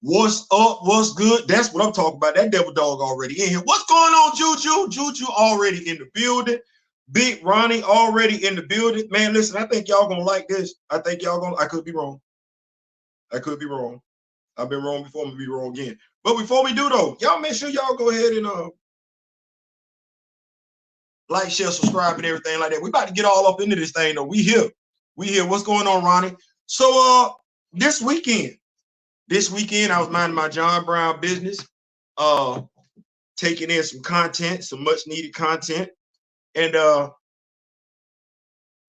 What's up? What's good? That's what I'm talking about. That devil dog already in here. What's going on, Juju? Juju already in the building. Big Ronnie already in the building. Man, listen, I think y'all gonna like this. I think y'all gonna, I could be wrong. I could be wrong. I've been wrong before, I'm gonna be wrong again. But before we do though, y'all make sure y'all go ahead and like, share, subscribe, and everything like that. We about to get all up into this thing though. We here. We here. What's going on, Ronnie? So this weekend I was minding my John Brown business, taking in some content, some much needed content. And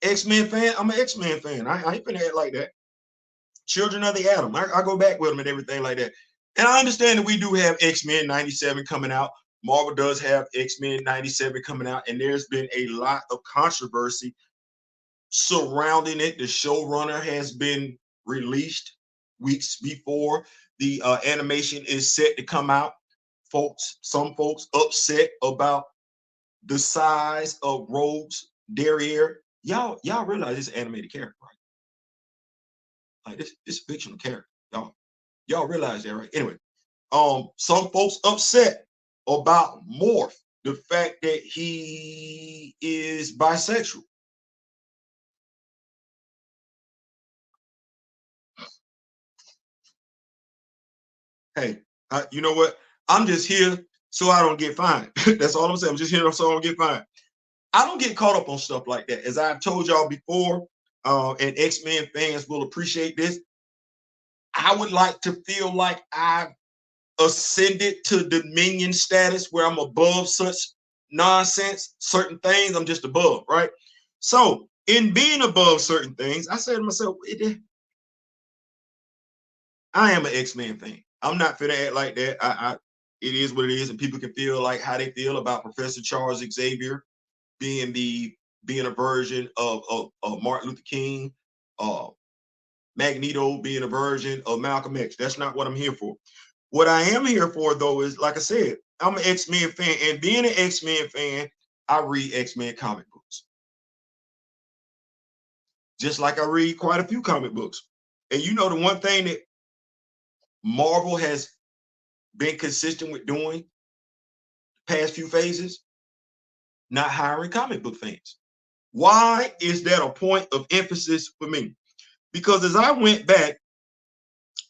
X-Men fan, I'm an X-Men fan. I ain't finna act like that. Children of the Atom. I go back with them and everything like that. And I understand that we do have X-Men 97 coming out. Marvel does have X-Men 97 coming out, and there's been a lot of controversy surrounding it. The showrunner has been released weeks before the animation is set to come out. Some folks upset about the size of Rogue's derriere. Y'all realize this animated character, right? Like this fictional character. Y'all realize that, right? Anyway, some folks upset about Morph, the fact that he is bisexual. Hey, you know what? I'm just here so I don't get fined. That's all I'm saying. I'm just here so I don't get fined. I don't get caught up on stuff like that. As I've told y'all before, and X-Men fans will appreciate this, I would like to feel like I've ascended to dominion status where I'm above such nonsense, certain things I'm just above, right? So in being above certain things, I said to myself, I am an X-Men fan. I'm not finna act like that. It is what it is, and people can feel like how they feel about Professor Charles Xavier being a version of Martin Luther King, Magneto being a version of Malcolm X. That's not what I'm here for. What I am here for, though, is, like I said, I'm an X-Men fan, and being an X-Men fan, I read X-Men comic books. Just like I read quite a few comic books. And you know, the one thing that Marvel has been consistent with doing the past few phases, not hiring comic book fans. Why is that a point of emphasis for me? Because as I went back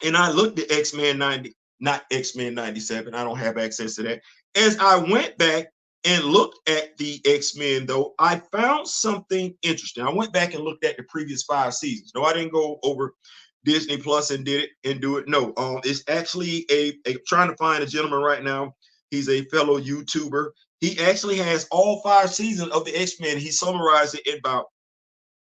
and I looked at X-Men 90, not X-Men 97, I don't have access to that. As I went back and looked at the X-Men, though, I found something interesting. I went back and looked at the previous 5 seasons. No, I didn't go over Disney Plus and did it and do it. No, it's actually a trying to find a gentleman right now. He's a fellow YouTuber. He actually has all 5 seasons of the X-Men. He summarized it in about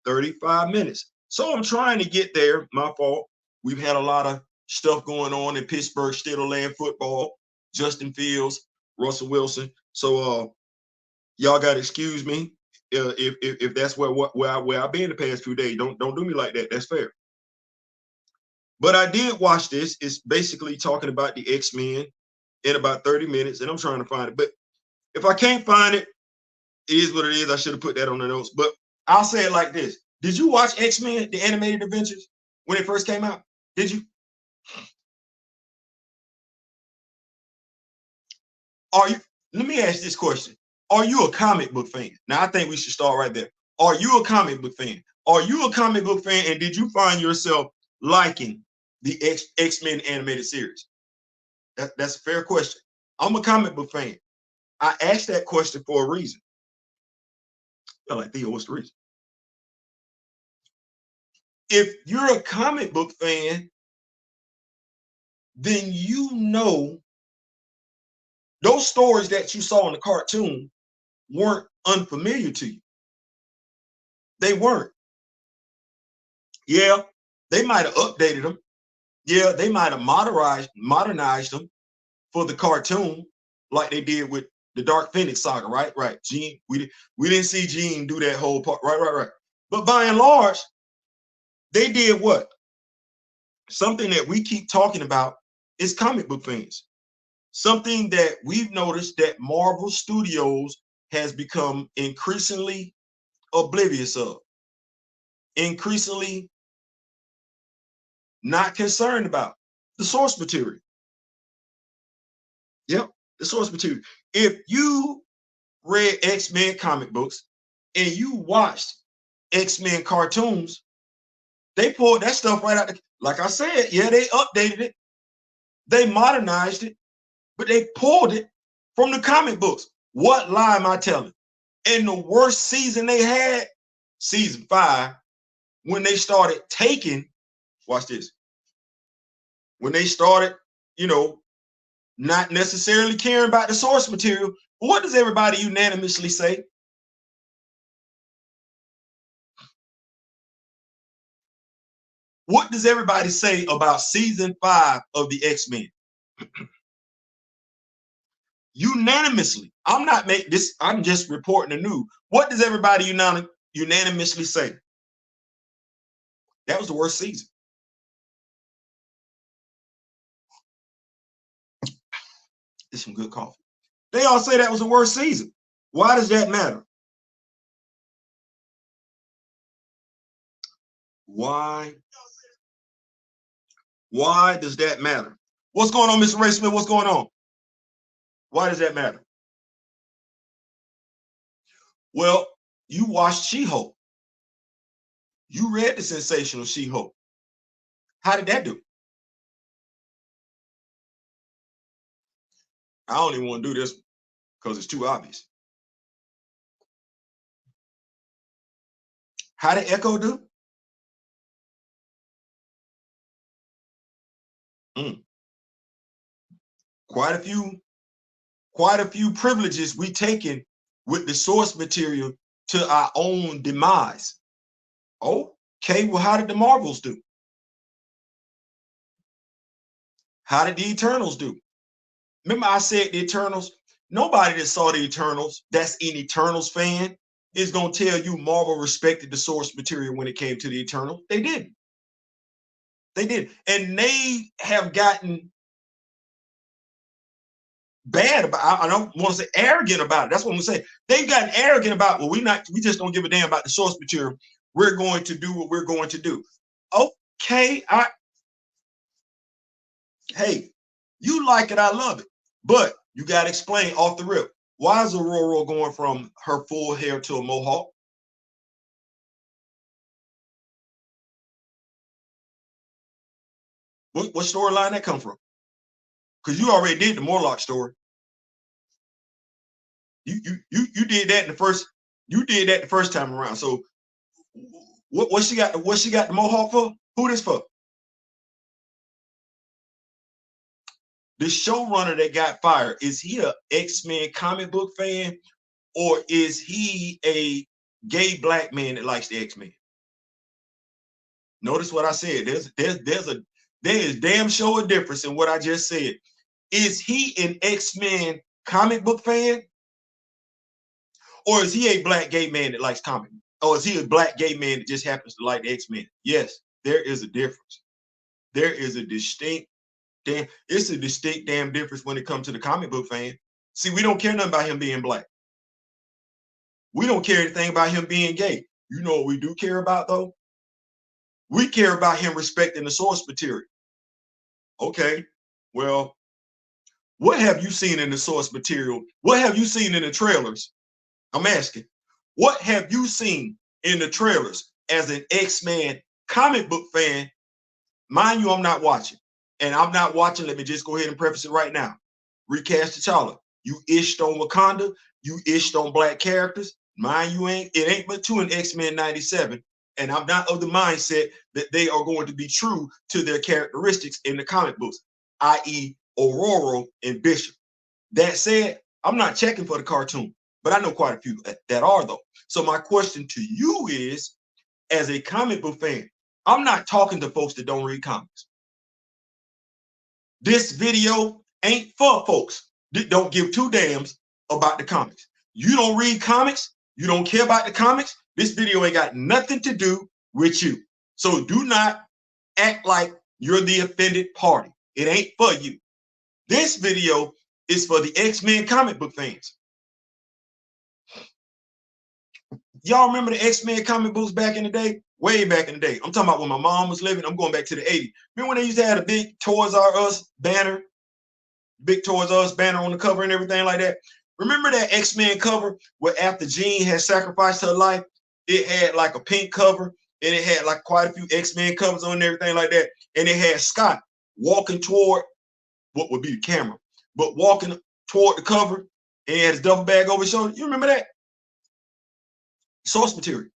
35 minutes. So I'm trying to get there. My fault. We've had a lot of stuff going on in Pittsburgh Steelers football. Justin Fields, Russell Wilson. So y'all got to excuse me if that's where I've been the past few days. Don't do me like that. That's fair. But I did watch this. It's basically talking about the X-Men in about 30 minutes, and I'm trying to find it. But if I can't find it, it is what it is. I should have put that on the notes. But I'll say it like this. Did you watch X-Men, the animated adventures, when it first came out? Did you? Let me ask this question. Are you a comic book fan? Now, I think we should start right there. Are you a comic book fan? Are you a comic book fan, and did you find yourself liking the X-Men animated series? That's a fair question. I'm a comic book fan. I asked that question for a reason. I'm like, Theo, what's the reason? If you're a comic book fan, then you know those stories that you saw in the cartoon weren't unfamiliar to you. They weren't. Yeah, they might have updated them. Yeah, they might have modernized them for the cartoon, like they did with the Dark Phoenix saga, right? Right. Jean, we didn't see Jean do that whole part. Right. But by and large, they did what? Something that we keep talking about is comic book fans. Something that we've noticed that Marvel Studios has become increasingly oblivious of, increasingly not concerned about the source material. Yep, the source material. If you read X-Men comic books and you watched X-Men cartoons, they pulled that stuff right out. Like I said, yeah, they updated it, they modernized it, but they pulled it from the comic books. What lie am I telling? In the worst season they had, season 5, when they started taking, watch this, when they started, you know, not necessarily caring about the source material, what does everybody unanimously say? What does everybody say about season 5 of the X-Men? Unanimously. I'm not making this, I'm just reporting the news. What does everybody unanimously say? That was the worst season. It's some good coffee. They all say that was the worst season. Why does that matter? Why? Why does that matter? What's going on, Mr. Ray Smith? What's going on? Why does that matter? Well, you watched She-Hulk. You read the sensational She-Hulk. How did that do? I don't even want to do this because it's too obvious. How did Echo do? Quite a few privileges we taken with the source material to our own demise. Okay, well, how did the Marvels do? How did the Eternals do? Remember I said the Eternals? Nobody that saw the Eternals, that's an Eternals fan, is going to tell you Marvel respected the source material when it came to the Eternals. They didn't. They did. And they have gotten bad about, I don't want to say arrogant about it. That's what I'm gonna say. They've gotten arrogant about, well, we just don't give a damn about the source material. We're going to do what we're going to do. Okay, hey, you like it, I love it. But you gotta explain off the rip. Why is Aurora going from her full hair to a mohawk? What storyline that come from? Because you already did the Morlock story. You did that in the first. You did that the first time around. So what she got? What she got the mohawk for? Who this for? The showrunner that got fired, is he a X-Men comic book fan, or is he a gay black man that likes the X-Men? Notice what I said. There is damn sure a difference in what I just said. Is he an X-Men comic book fan, or is he a black gay man that likes comic? Or is he a black gay man that just happens to like the X-Men? Yes, there is a difference. There is a distinct it's a distinct damn difference when it comes to the comic book fan. See, we don't care nothing about him being black. We don't care anything about him being gay. You know what we do care about, though? We care about him respecting the source material. Okay, well, what have you seen in the source material? What have you seen in the trailers? I'm asking, what have you seen in the trailers as an X-Men comic book fan? Mind you, I'm not watching. And I'm not watching, let me just go ahead and preface it right now. Recast T'Challa. You ished on Wakanda, you ished on black characters. Mind you, it ain't but two in X-Men 97. And I'm not of the mindset that they are going to be true to their characteristics in the comic books, i.e. Aurora and Bishop. That said, I'm not checking for the cartoon, but I know quite a few that are, though. So my question to you is, as a comic book fan, I'm not talking to folks that don't read comics. This video ain't for folks that don't give two damns about the comics. You don't read comics, you don't care about the comics, this video ain't got nothing to do with you. So do not act like you're the offended party. It ain't for you. This video is for the X-Men comic book fans. Y'all remember the X-Men comic books back in the day? Way back in the day. I'm talking about when my mom was living. I'm going back to the 80s. Remember when they used to have a big Toys R Us banner? Big Toys Us banner on the cover and everything like that. Remember that X-Men cover where after Jean had sacrificed her life, it had like a pink cover and it had like quite a few X-Men covers on and everything like that. And it had Scott walking toward what would be the camera, but walking toward the cover and he had his duffel bag over his shoulder. You remember that? Source material.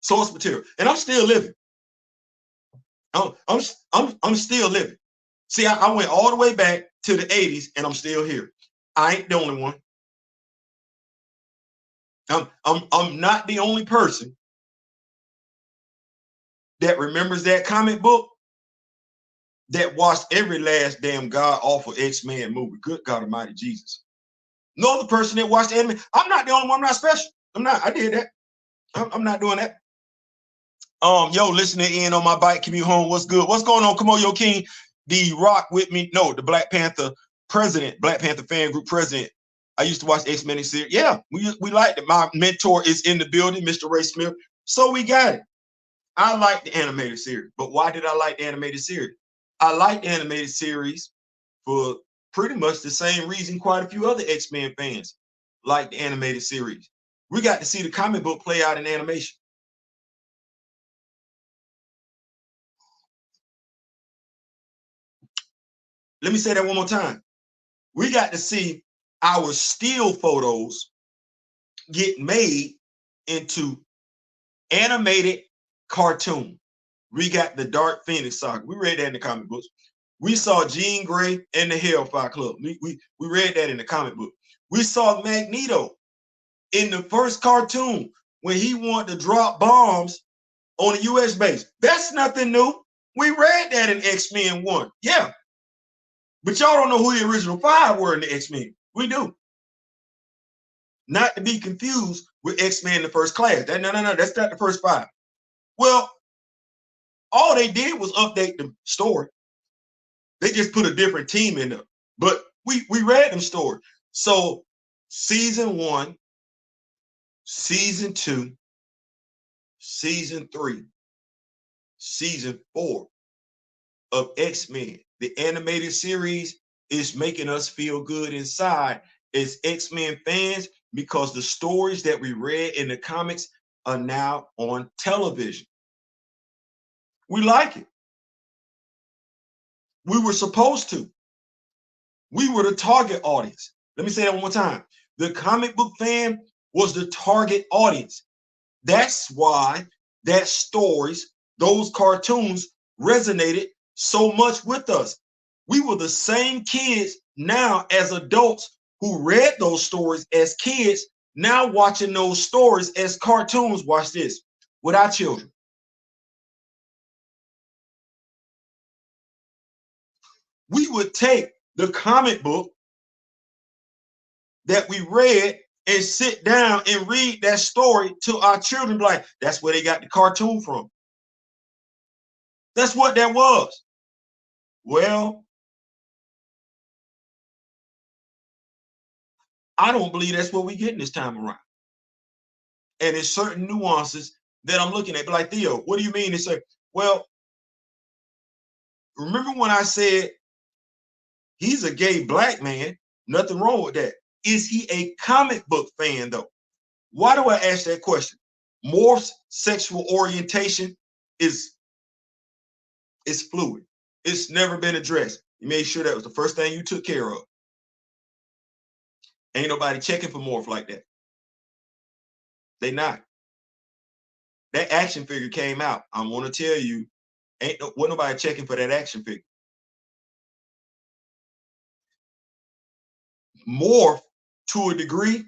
Source material. And I'm still living. I'm still living. See, I went all the way back to the 80s and I'm still here. I ain't the only one. I'm not the only person that remembers that comic book that watched every last damn god awful X-Men movie. Good God Almighty Jesus. No other person that watched anime. I'm not the only one. I'm not special. I'm not. I did that. I'm not doing that. Yo, listening in on my bike commute home. What's good? What's going on? Come on, yo, King. The Rock with me. No, the Black Panther president, Black Panther fan group president. I used to watch X-Men series. Yeah, we liked it. My mentor is in the building, Mr. Ray Smith. So we got it. I like the animated series. But why did I like the animated series? I like the animated series for pretty much the same reason quite a few other X-Men fans like the animated series. We got to see the comic book play out in animation. Let me say that one more time. We got to see our still photos get made into animated cartoon. We got the Dark Phoenix saga. We read that in the comic books. We saw Jean Grey and the Hellfire Club. We read that in the comic book. We saw Magneto in the first cartoon when he wanted to drop bombs on a U.S. base. That's nothing new. We read that in X-Men 1. Yeah. But y'all don't know who the original 5 were in the X-Men. We do. Not to be confused with X-Men the First Class. No, that's not the first 5. Well, all they did was update the story. They just put a different team in there. But we read them story. So season 1, season 2, season 3, season 4 of X-Men, the animated series, is making us feel good inside as X-Men fans because the stories that we read in the comics are now on television. We like it. We were supposed to. We were the target audience. Let me say that one more time. The comic book fan was the target audience. That's why that stories, those cartoons resonated so much with us. We were the same kids now as adults who read those stories as kids, now watching those stories as cartoons. Watch this, with our children. We would take the comic book that we read and sit down and read that story to our children, like, that's where they got the cartoon from. That's what that was. Well, I don't believe that's what we're getting this time around. And there's certain nuances that I'm looking at. But like, Theo, what do you mean? They say, well, remember when I said he's a gay black man? Nothing wrong with that. Is he a comic book fan, though? Why do I ask that question? Morph's sexual orientation is fluid. It's never been addressed. You made sure that was the first thing you took care of. Ain't nobody checking for Morph like that. They not. That action figure came out. I want to tell you, wasn't nobody checking for that action figure. Morph, to a degree,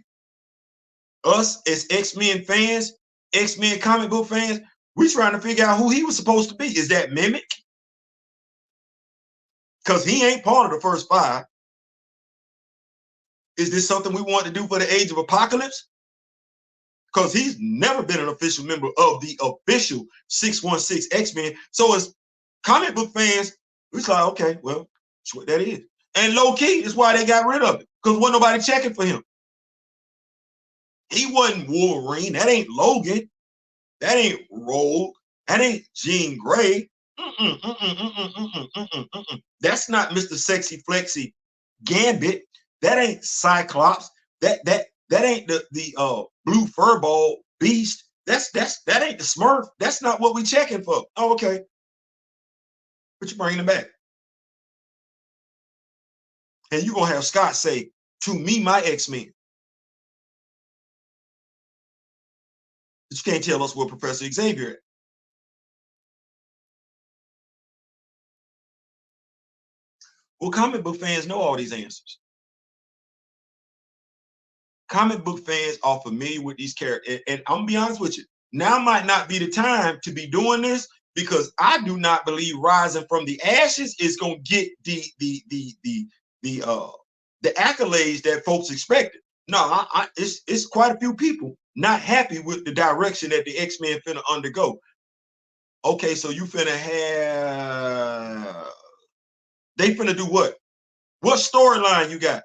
us as X-Men fans, X-Men comic book fans, we trying to figure out who he was supposed to be. Is that Mimic? Because he ain't part of the first 5. Is this something we want to do for the Age of Apocalypse? Because he's never been an official member of the official 616 X-Men. So as comic book fans, it's like, okay, well, that's what that is. And low key is why they got rid of it. Because wasn't nobody checking for him. He wasn't Wolverine. That ain't Logan. That ain't Rogue. That ain't Jean Grey. That's not Mr. Sexy Flexy Gambit. That ain't Cyclops. That ain't the blue furball beast. That ain't the Smurf. That's not what we checking for. Oh, okay. But you bringing it back. And you're gonna have Scott say, to me, my X-Men. But you can't tell us what Professor Xavier is. Well, comic book fans know all these answers. Comic book fans are familiar with these characters. And I'm gonna be honest with you, now might not be the time to be doing this because I do not believe Rising from the Ashes is gonna get the accolades that folks expected. No, it's quite a few people not happy with the direction that the X-Men finna undergo. Okay, so you finna have they finna do what? What storyline you got?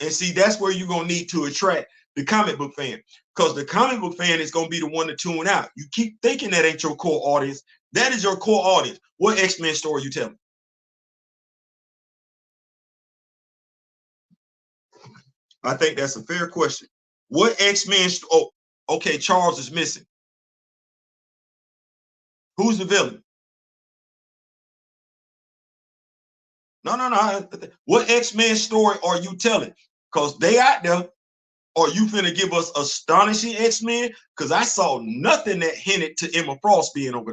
And see, that's where you're gonna need to attract the comic book fan, because the comic book fan is gonna be the one to tune out. You keep thinking that ain't your core audience. That is your core audience. What X-Men story you telling? I think that's a fair question. What X-Men? Oh, okay, Charles is missing. Who's the villain? No. What X-Men story are you telling? Because they out there. Or you finna give us astonishing X-Men? Because I saw nothing that hinted to Emma Frost being over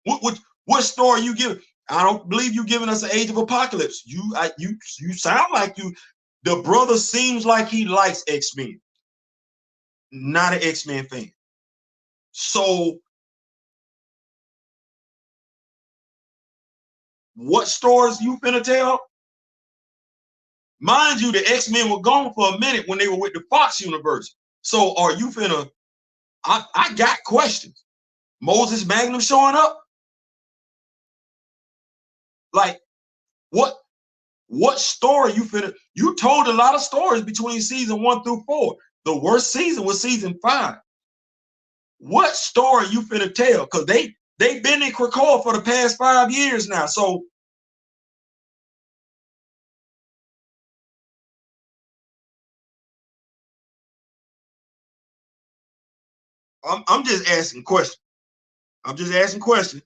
there. What story you giving? I don't believe you giving us an Age of Apocalypse. You sound like you. The brother seems like he likes X-Men, not an X-Men fan. So what stories you finna tell? Mind you, the X-Men were gone for a minute when they were with the Fox universe. So are you finna? I got questions. Moses Magnum showing up? Like what story you finna? You told a lot of stories between season 1 through 4. The worst season was season 5. What story you finna tell? Because they've been in Krakoa for the past 5 years now. So I'm just asking questions. I'm just asking questions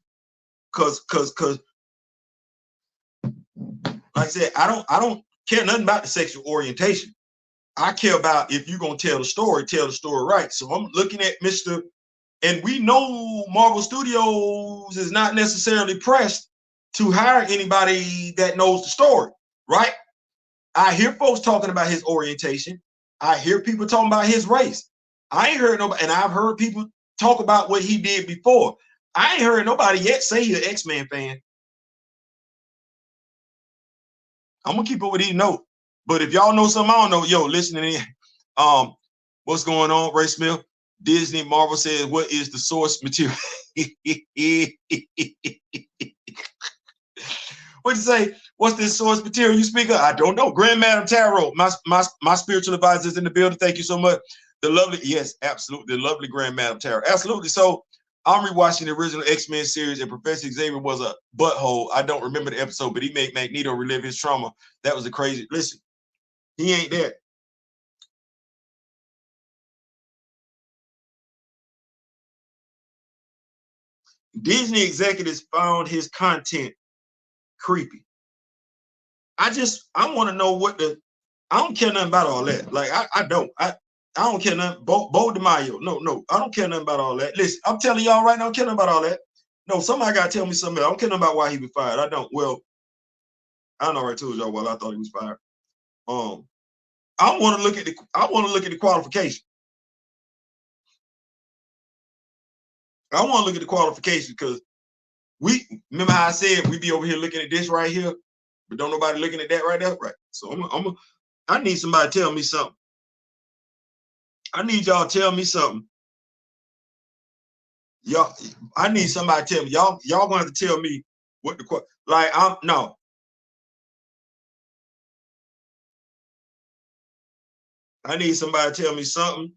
because like I said, I don't care nothing about the sexual orientation. I care about if you're gonna tell the story right. So I'm looking at Mr. And we know Marvel Studios is not necessarily pressed to hire anybody that knows the story, right? I hear folks talking about his orientation. I hear people talking about his race. I ain't heard nobody, and I've heard people talk about what he did before. I ain't heard nobody yet say he's an X-Men fan. I'm gonna keep it with these notes. But if y'all know something I don't know, yo, listening in, what's going on, Ray Smith? Disney Marvel says, what is the source material? What'd you say? What's this source material you speak of? I don't know. Grand Madam Tarot, my spiritual advisor is in the building. Thank you so much. The lovely, yes, absolutely. The lovely Grand Madam Tarot. Absolutely. So I'm rewatching the original X-Men series, and Professor Xavier was a butthole. I don't remember the episode, but he made Magneto relive his trauma. That was a crazy. Listen, he ain't that. Disney executives found his content creepy. I want to know what the. I don't care nothing about all that. Like I don't. I don't care nothing. Bo DeMaio. No. I don't care nothing about all that. Listen, I'm telling y'all right now, I don't care nothing about all that. No, somebody gotta tell me something else. I don't care nothing about why he was fired. I don't. Well, I don't already told y'all why I thought he was fired. Um, I want to look at the qualification. I want to look at the qualification because we remember how I said we be over here looking at this right here, but don't nobody looking at that right there, right? So I need somebody to tell me something. I need y'all to tell me something. Y'all, I need somebody to tell me. Y'all gonna have to tell me what the like. I'm no. I need somebody to tell me something.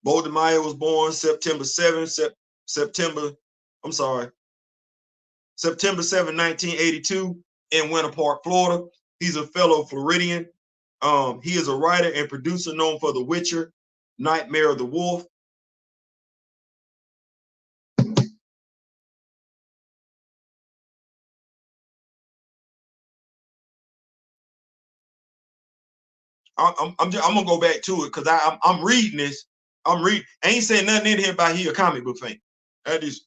Bo DeMaio was born September 7, September 7, 1982 in Winter Park, Florida. He's a fellow Floridian. He is a writer and producer known for The Witcher, Nightmare of the Wolf. I'm gonna go back to it because I'm reading this. I ain't saying nothing in here about he a comic book fan. That is,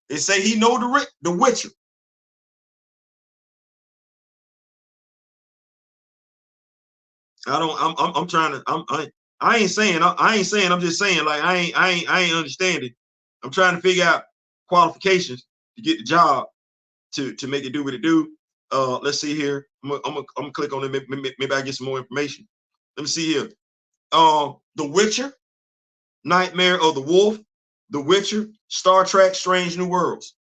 they say he know the Witcher. I'm trying to. I ain't saying. I'm just saying. Like I ain't understanding. I'm trying to figure out qualifications to get the job to make it do what it do. Let's see here. I'm gonna click on it. Maybe I get some more information. Let me see here. The Witcher, Nightmare of the Wolf, The Witcher, Star Trek, Strange New Worlds.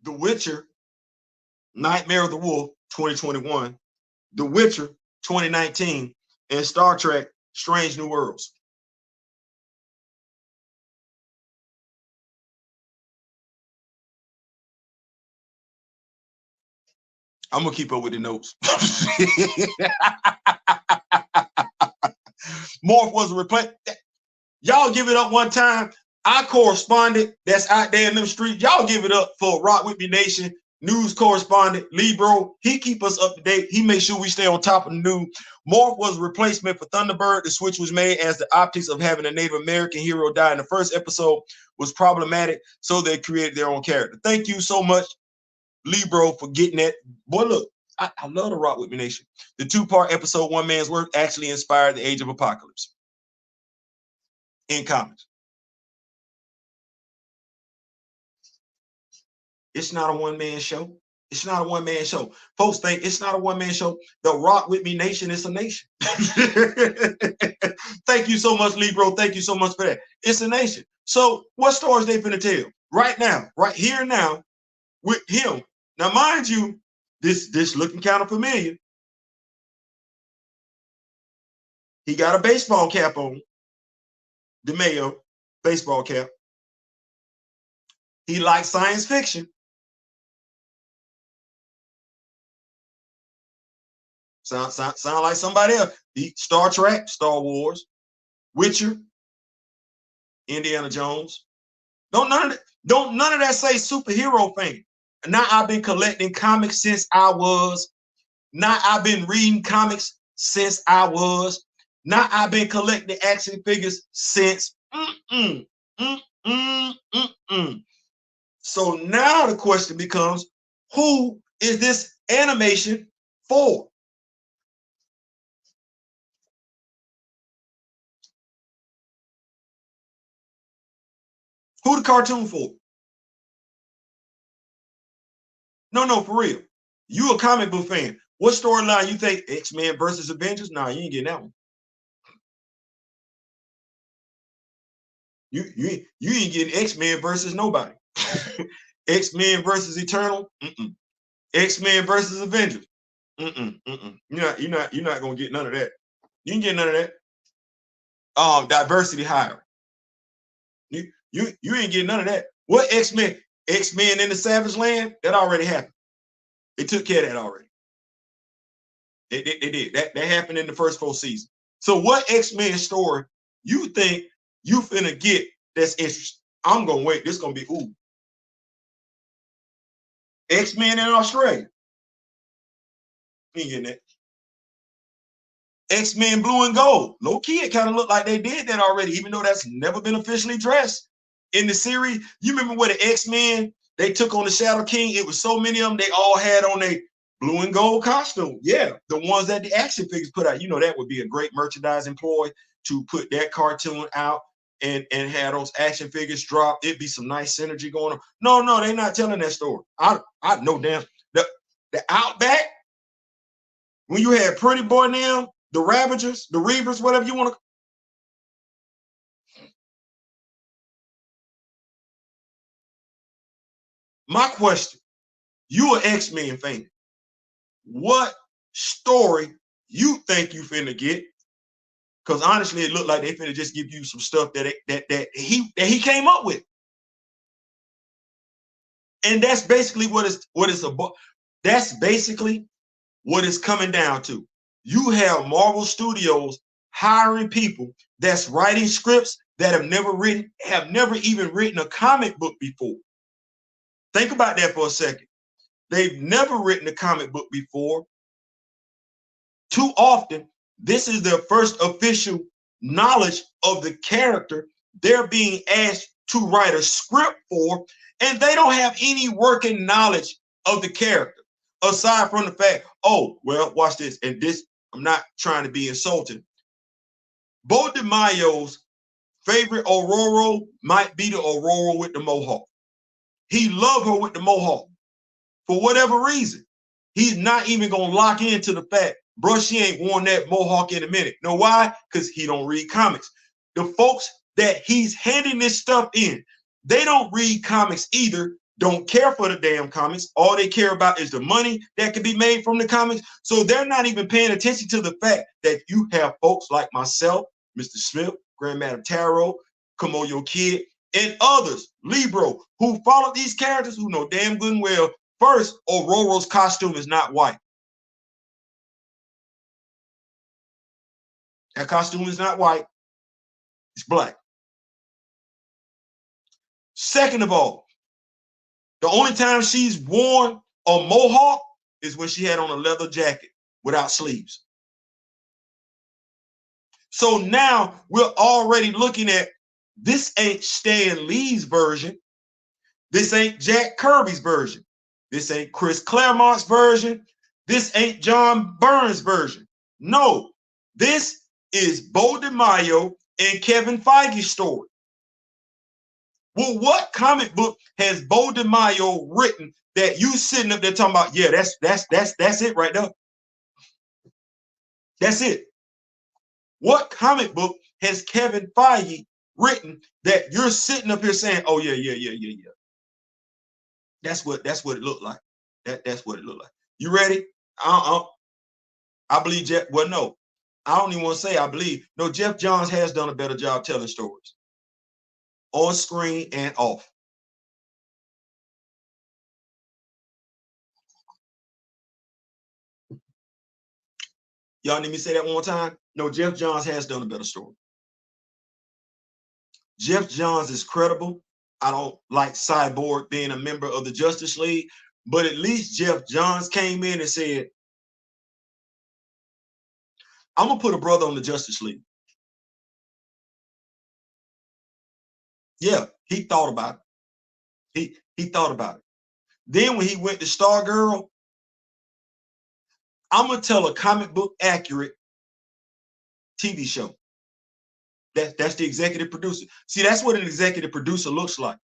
The Witcher, Nightmare of the Wolf, 2021. The Witcher, 2019, and Star Trek, Strange New Worlds. I'm gonna keep up with the notes. Morph was a replacement. Y'all give it up one time. Our correspondent that's out there in them streets, y'all give it up for Rock With Me Nation news correspondent Libro. He keep us up to date. He makes sure we stay on top of the news. Morph was a replacement for Thunderbird. The switch was made as the optics of having a Native American hero die in the first episode was problematic, so they created their own character. Thank you so much, Libro, for getting that. Boy, look, I love the Rock With Me Nation. The 2-part episode, One Man's Work, actually inspired the Age of Apocalypse in comics. It's not a one-man show. It's not a one-man show. Folks think it's not a one-man show. The Rock With Me Nation is a nation. Thank you so much, Libro. Thank you so much for that. It's a nation. So what stories they finna tell? Right now, right here now, with him. Now, mind you, this looking kind of familiar. He got a baseball cap on. DeMaio, baseball cap. He likes science fiction. Sound like somebody else. Star Trek, Star Wars, Witcher, Indiana Jones. Don't none of that say superhero fan. Now I've been collecting comics since I was. Now I've been reading comics since I was. Now I've been collecting action figures since. So now the question becomes, who is this animation for? Who the cartoon for? No, for real. You a comic book fan. What storyline you think? X-Men versus Avengers? Nah, you ain't getting that one. You ain't getting X-Men versus nobody. X-Men versus Eternal? X-Men versus Avengers? You're not gonna get none of that. You can get none of that. Diversity hire. You ain't getting none of that. What X-Men? X-Men in the Savage Land? That already happened. They took care of that already. They did. That happened in the first 4 seasons. So what X-Men story you think you finna get that's interesting? I'm gonna wait. This gonna be X-Men in Australia. You ain't getting that. X-Men Blue and Gold. Low key, it kind of looked like they did that already, even though that's never been officially dressed in the series. You remember where the X-Men, they took on the Shadow King? It was so many of them, they all had on a blue and gold costume. Yeah, the ones that the action figures put out. You know, that would be a great merchandising ploy to put that cartoon out and have those action figures drop. It'd be some nice synergy going on. No, they're not telling that story. I know damn. The Outback, when you had Pretty Boy now, the Ravagers, the Reavers, whatever you want to. My question, you an X-Men fan. What story you think you finna get? Because honestly, it looked like they finna just give you some stuff that he came up with. And that's basically what it's about. That's basically what it's coming down to. You have Marvel Studios hiring people that's writing scripts that have never even written a comic book before. Think about that for a second. They've never written a comic book before. Too often, this is their first official knowledge of the character they're being asked to write a script for, and they don't have any working knowledge of the character, aside from the fact, oh, well, watch this, and this, I'm not trying to be insulting. Bo DeMaio's favorite Aurora might be the Aurora with the mohawk. He loved her with the mohawk for whatever reason. He's not even going to lock into the fact, bro, she ain't worn that mohawk in a minute. Know why? Because he don't read comics. The folks that he's handing this stuff in, they don't read comics either, don't care for the damn comics. All they care about is the money that can be made from the comics. So they're not even paying attention to the fact that you have folks like myself, Mr. Smith, Grand Madam Tarot, Kamoyo Kid, and others, Libro, who follow these characters who know damn good and well, first, Aurora's costume is not white. That costume is not white. It's black. Second of all, the only time she's worn a mohawk is when she had on a leather jacket without sleeves. So now we're already looking at, this ain't Stan Lee's version. This ain't Jack Kirby's version. This ain't Chris Claremont's version. This ain't John Byrne's version. No, this is Bo DeMaio and Kevin Feige's story. Well, what comic book has Bo DeMaio written that you sitting up there talking about, yeah, that's it right there. That's it. What comic book has Kevin Feige written that you're sitting up here saying, oh yeah. That's what it looked like. That's what it looked like. You ready? I believe Jeff. Well, no, I don't even want to say I believe. No, Jeff Johns has done a better job telling stories on screen and off. Y'all need me to say that one more time? No, Jeff Johns has done a better story. Jeff Johns is credible. I don't like Cyborg being a member of the Justice League, but at least Jeff Johns came in and said, I'm going to put a brother on the Justice League. Yeah, he thought about it. He thought about it. Then when he went to Stargirl, I'm going to tell a comic book accurate TV show. That's the executive producer. See, that's what an executive producer looks like.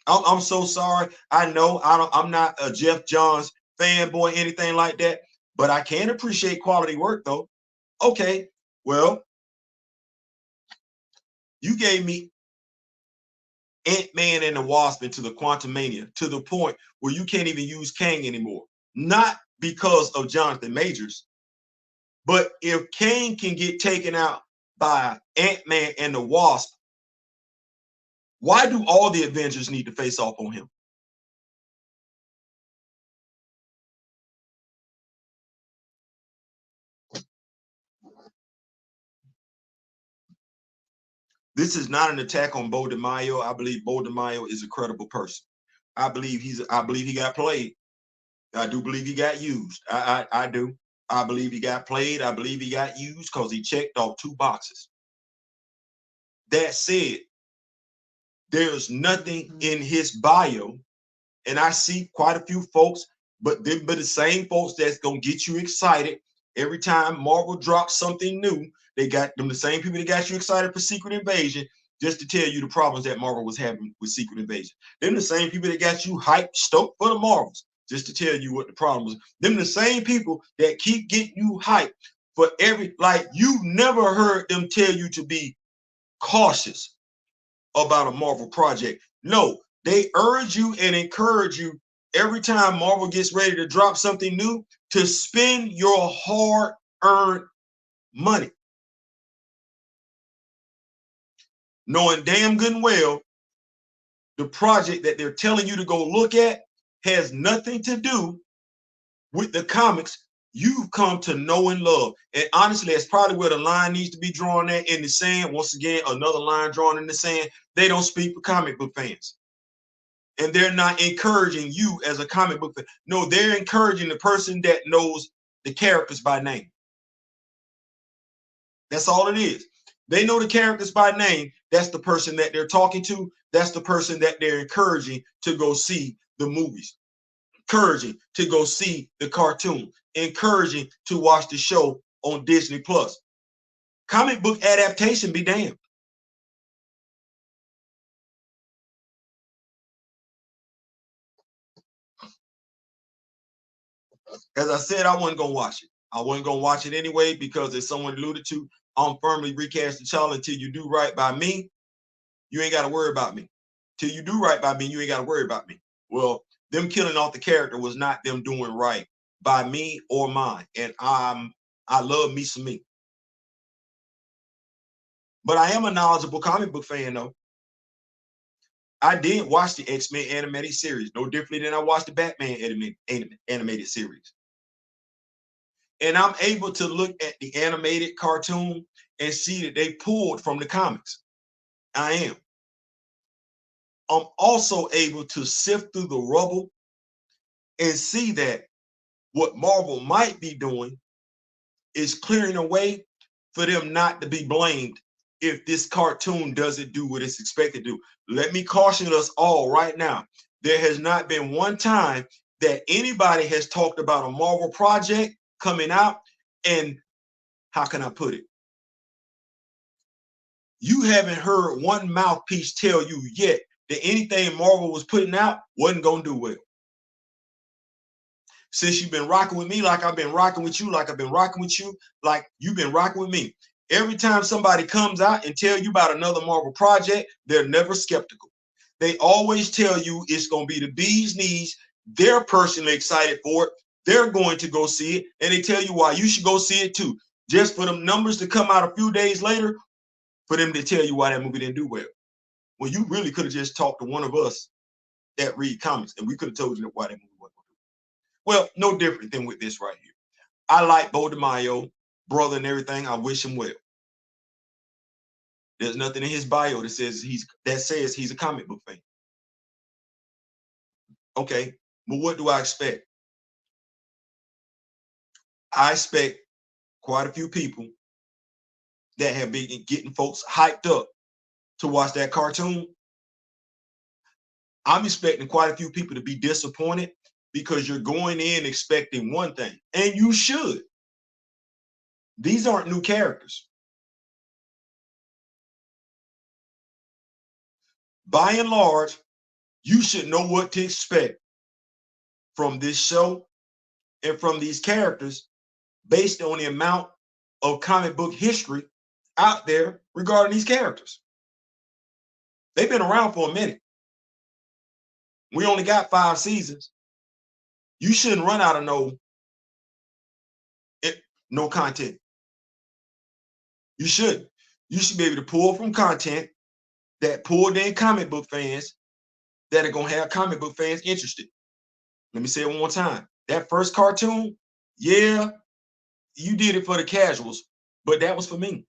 I'm so sorry. I know I'm not a Jeff Johns fanboy, anything like that, but I can appreciate quality work though. Okay, well, you gave me Ant-Man and the Wasp into the Quantumania to the point where you can't even use Kang anymore. Not because of Jonathan Majors, but if Kang can get taken out by Ant-Man and the Wasp, why do all the Avengers need to face off on him? This is not an attack on Bo DeMaio. I believe Bo DeMaio is a credible person. I believe he got played. I do believe he got used. I do. I believe he got played. I believe he got used because he checked off 2 boxes. That said, there's nothing in his bio, and I see quite a few folks, but they're the same folks that's gonna get you excited every time Marvel drops something new. They got them, the same people that got you excited for Secret Invasion, just to tell you the problems that Marvel was having with Secret Invasion. Them the same people that got you hyped, stoked for the Marvels, just to tell you what the problem was. Them the same people that keep getting you hyped for every, like, you never heard them tell you to be cautious about a Marvel project. No, They urge you and encourage you every time Marvel gets ready to drop something new to spend your hard-earned money, knowing damn good and well the project that they're telling you to go look at has nothing to do with the comics you've come to know and love. And honestly, that's probably where the line needs to be drawn at in the sand. Once again, another line drawn in the sand. They don't speak for comic book fans. And they're not encouraging you as a comic book fan. No, they're encouraging the person that knows the characters by name. That's all it is. They know the characters by name. That's the person that they're talking to. That's the person that they're encouraging to go see the movies, encouraging to go see the cartoon, encouraging to watch the show on Disney Plus. Comic book adaptation be damned. As I said, I wasn't gonna watch it. I wasn't gonna watch it anyway because, as someone alluded to, I'm firmly recast the child. Until you do right by me, you ain't got to worry about me. Till you do right by me, you ain't got to worry about me. Well, them killing off the character was not them doing right by me or mine, and I love me some me. But I am a knowledgeable comic book fan, though. I did watch the X-Men animated series, no differently than I watched the Batman animated series. And I'm able to look at the animated cartoon and see that they pulled from the comics. I am. I'm also able to sift through the rubble and see that what Marvel might be doing is clearing a way for them not to be blamed if this cartoon doesn't do what it's expected to do. Let me caution us all right now. There has not been one time that anybody has talked about a Marvel project coming out, and how can I put it? You haven't heard one mouthpiece tell you yet that anything Marvel was putting out wasn't going to do well. Since you've been rocking with me, like I've been rocking with you, like I've been rocking with you, like you've been rocking with me. Every time somebody comes out and tell you about another Marvel project, they're never skeptical. They always tell you it's going to be the bee's knees. They're personally excited for it. They're going to go see it, and they tell you why you should go see it too. Just for them numbers to come out a few days later, for them to tell you why that movie didn't do well. Well, you really could have just talked to one of us that read comics, and we could have told you why that movie wasn't going to do well. Well, no different than with this right here. I like Bo DeMaio, brother and everything. I wish him well. There's nothing in his bio that says he's a comic book fan. Okay, but what do I expect? I expect quite a few people that have been getting folks hyped up to watch that cartoon. I'm expecting quite a few people to be disappointed because you're going in expecting one thing, and you should. These aren't new characters. By and large, you should know what to expect from this show and from these characters based on the amount of comic book history out there regarding these characters. They've been around for a minute. We only got 5 seasons. You shouldn't run out of no content. You shouldn't. You should be able to pull from content that pulled in comic book fans that are going to have comic book fans interested. Let me say it one more time. That first cartoon, yeah, you did it for the casuals, but that was for me.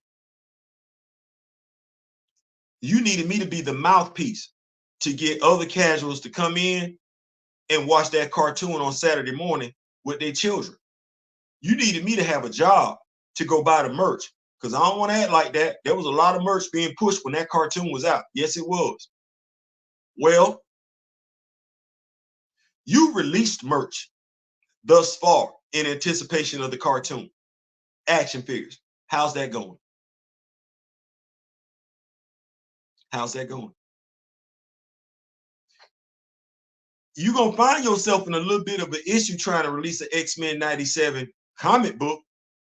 You needed me to be the mouthpiece to get other casuals to come in and watch that cartoon on Saturday morning with their children. You needed me to have a job to go buy the merch, because I don't want to act like that. There was a lot of merch being pushed when that cartoon was out. Yes, it was. Well, you released merch thus far in anticipation of the cartoon. Action figures. How's that going? How's that going? You're going to find yourself in a little bit of an issue trying to release an X-Men 97 comic book,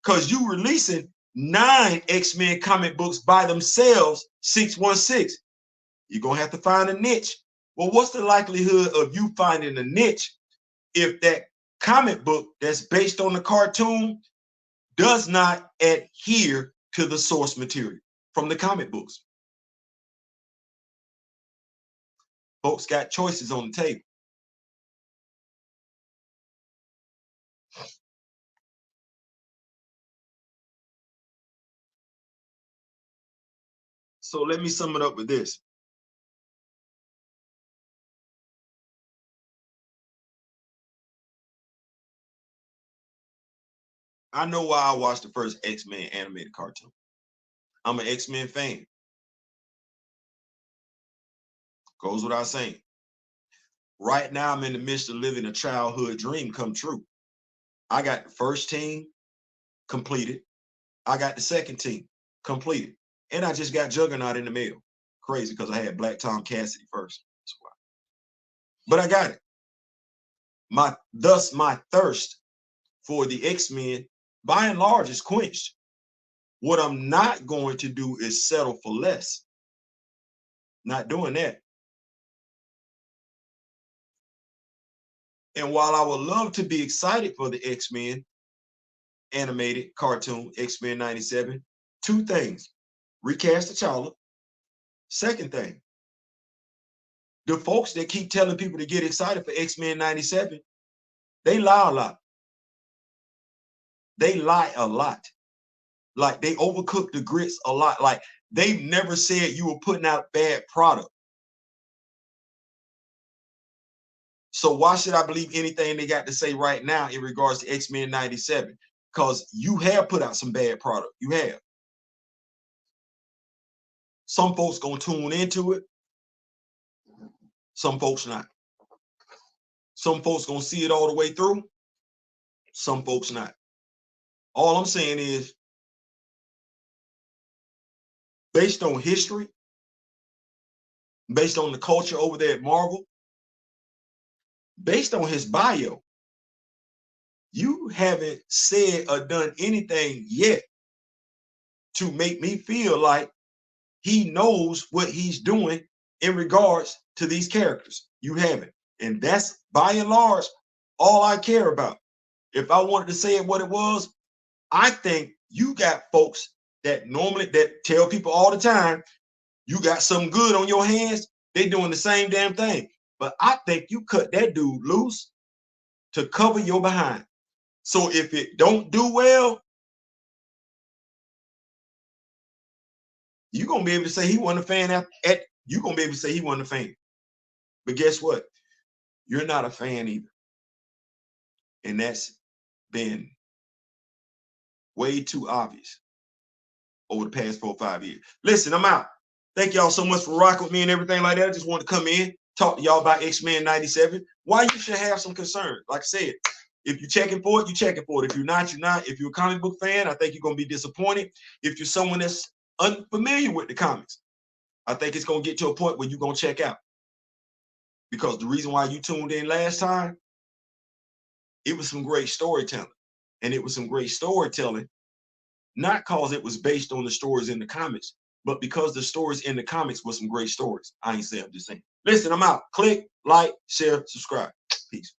because you releasing 9 X-Men comic books by themselves, 616. You're going to have to find a niche Well, what's the likelihood of you finding a niche if that comic book that's based on the cartoon does not adhere to the source material from the comic books? Folks got choices on the table. So let me sum it up with this. I know why I watched the first X-Men animated cartoon. I'm an X-Men fan. Goes without saying. Right now, I'm in the midst of living a childhood dream come true. I got the first team completed. I got the second team completed. And I just got Juggernaut in the mail. Crazy, because I had Black Tom Cassidy first. That's why. But I got it. Thus my thirst for the X-Men, by and large, is quenched. What I'm not going to do is settle for less. Not doing that. And while I would love to be excited for the X-Men animated cartoon, X-Men 97, two things. Recast T'Challa. Second thing, the folks that keep telling people to get excited for X-Men 97, they lie a lot. They lie a lot. Like, they overcook the grits a lot. Like, they've never said you were putting out bad product. So why should I believe anything they got to say right now in regards to X-Men 97? Because you have put out some bad product. You have. Some folks gonna tune into it. Some folks not. Some folks gonna see it all the way through. Some folks not. All I'm saying is, based on history, based on the culture over there at Marvel, based on his bio, you haven't said or done anything yet to make me feel like he knows what he's doing in regards to these characters. You haven't. And that's, by and large, all I care about. If I wanted to say it what it was, I think you got folks that tell people all the time, you got something good on your hands, they doing the same damn thing. But I think you cut that dude loose to cover your behind. So if it don't do well, you're gonna be able to say he wasn't a fan you're gonna be able to say he wasn't a fan. But guess what? You're not a fan either. And that's been way too obvious over the past 4 or 5 years. Listen, I'm out. Thank y'all so much for rocking with me and everything like that. I just want to come in, talk to y'all about X-Men 97. Why you should have some concern. Like I said, if you're checking for it, you're checking for it. If you're not, you're not. If you're a comic book fan, I think you're going to be disappointed. If you're someone that's unfamiliar with the comics, I think it's going to get to a point where you're going to check out. Because the reason why you tuned in last time, it was some great storytelling. And it was some great storytelling, not because it was based on the stories in the comics, but because the stories in the comics were some great stories. I ain't saying, I'm just saying. Listen, I'm out. Click, like, share, subscribe. Peace.